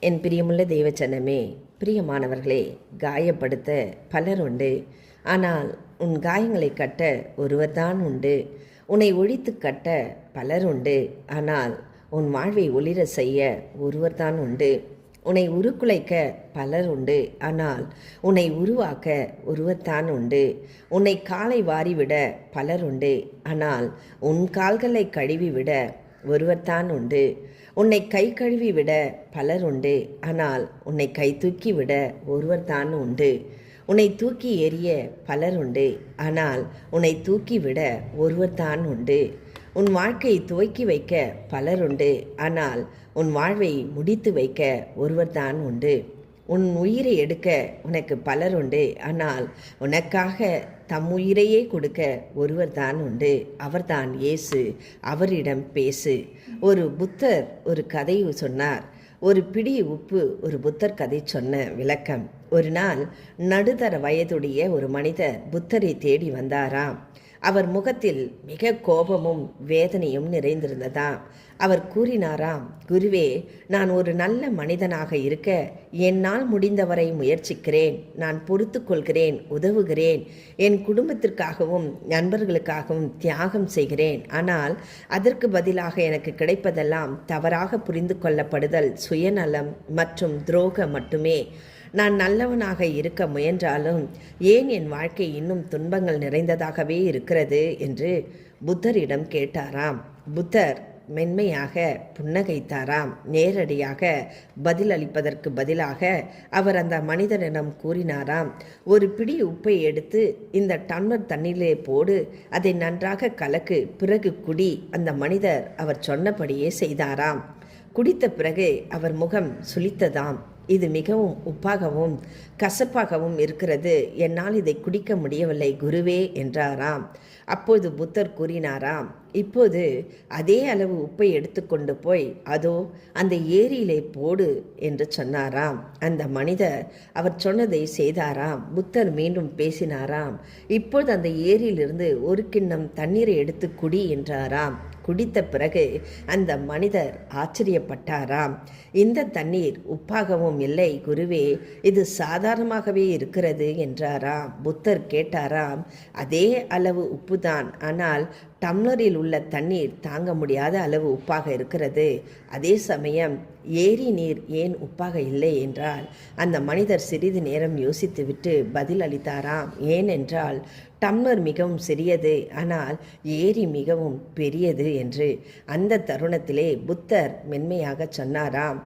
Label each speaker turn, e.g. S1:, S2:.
S1: என் பிரியமுள்ள தெய்வச்சனமே, பிரியமானவர்களே, காயப்படுத்த பலர் உண்டு. ஆனால் உன் காயங்களை கட்ட ஒருவர்தான் உண்டு. உன்னை ஒழித்து கட்ட பலர் உண்டு. ஆனால் உன் வாழ்வை ஒளிர செய்ய ஒருவர்தான் உண்டு. உன்னை உருக்குலைக்க பலர் உண்டு. ஆனால் உன்னை உருவாக்க ஒருவர்தான் உண்டு. உன்னை காலை வாரிவிட பலர் உண்டு. ஆனால் உன் கால்களை கழுவிவிட ஒருவர்தான் உண்டு. உன்னை கை கழுவி விட பலர் உண்டு. ஆனால் உன்னை கை தூக்கி விட ஒருவர்தான் உண்டு. உன்னை தூக்கி எறிய பலர் உண்டு. ஆனால் உன்னை தூக்கி விட ஒருவர்தான் உண்டு. உன் வாழ்க்கையை துவக்கி வைக்க பலர் உண்டு. ஆனால் உன் வாழ்வை முடித்து வைக்க ஒருவர்தான் உண்டு. உன் உயிரை எடுக்க உனக்கு பலர் உண்டு. ஆனால் உனக்காக தம் உயிரையே கொடுக்க ஒருவர்தான் உண்டு. அவர்தான் இயேசு. அவரிடம் பேசு. ஒரு புத்தர் ஒரு கதை சொன்னார். ஒரு பிடி உப்பு ஒரு புத்தர் கதை சொன்ன விளக்கம். ஒரு நாள் நடுத்தர வயதுடைய ஒரு மனிதர் புத்தரை தேடி வந்தாராம். அவர் முகத்தில் மிக கோபமும் வேதனையும் நிறைந்திருந்ததாம். அவர் கூறினாராம், குருவே, நான் ஒரு நல்ல மனிதனாக இருக்க என்னால் முடிந்தவரை முயற்சிக்கிறேன். நான் பொறுத்து கொள்கிறேன், உதவுகிறேன், என் குடும்பத்திற்காகவும் நண்பர்களுக்காகவும் தியாகம் செய்கிறேன். ஆனால் அதற்கு பதிலாக எனக்கு கிடைப்பதெல்லாம் தவறாக புரிந்து கொள்ளப்படுதல், சுயநலம் மற்றும் துரோகம் மட்டுமே. நான் நல்லவனாக இருக்க முயன்றாலும் ஏன் என் வாழ்க்கை இன்னும் துன்பங்கள் நிறைந்ததாகவே இருக்கிறது என்று புத்தரிடம் கேட்டாராம். புத்தர் மென்மையாக புன்னகைத்தாராம். நேரடியாக பதிலளிப்பதற்கு பதிலாக அவர் அந்த மனிதனிடம் கூறினாராம், ஒரு பிடி உப்பை எடுத்து இந்த டம்ளர் தண்ணீரிலே போடு, அதை நன்றாக கலக்கு, பிறகு குடி. அந்த மனிதர் அவர் சொன்னபடியே செய்தாராம். குடித்த பிறகு அவர் முகம் சுளித்ததாம். இது மிகவும் உப்பாகவும் கசப்பாகவும் இருக்கிறது, என்னால் இதை குடிக்க முடியவில்லை குருவே என்றாராம். அப்போது புத்தர் கூறினாராம், இப்போது அதே அளவு உப்பை எடுத்துக்கொண்டு போய் அதோ அந்த ஏரியிலே போடு என்று சொன்னாராம். அந்த மனிதர் அவர் சொன்னதை செய்தாராம். புத்தர் மீண்டும் பேசினாராம், இப்போது அந்த ஏரியிலிருந்து ஒரு கிண்ணம் தண்ணீரை எடுத்து குடி என்றாராம். குடித்த பிறகு அந்த மனிதர் ஆச்சரியப்பட்டாராம். இந்த தண்ணீர் உப்பாகவும் இல்லை குருவே, இது சாதாரணமாகவே இருக்கிறது என்றாராம். புத்தர் கேட்டாராம், அதே அளவு உப்புதான், ஆனால் டம்ளரில் உள்ள தண்ணீர் தாங்க முடியாத அளவு உப்பாக இருக்கிறது. அதே சமயம் ஏரி நீர் ஏன் உப்பாக இல்லை என்றால் அந்த மனிதர் சிறிது நேரம் யோசித்துவிட்டு பதில் அளித்தாராம். ஏனென்றால் டம்ளர் மிகவும் சிறியது, ஆனால் ஏரி மிகவும் பெரியது என்று. அந்த தருணத்திலே புத்தர் மென்மையாக சொன்னாராம்,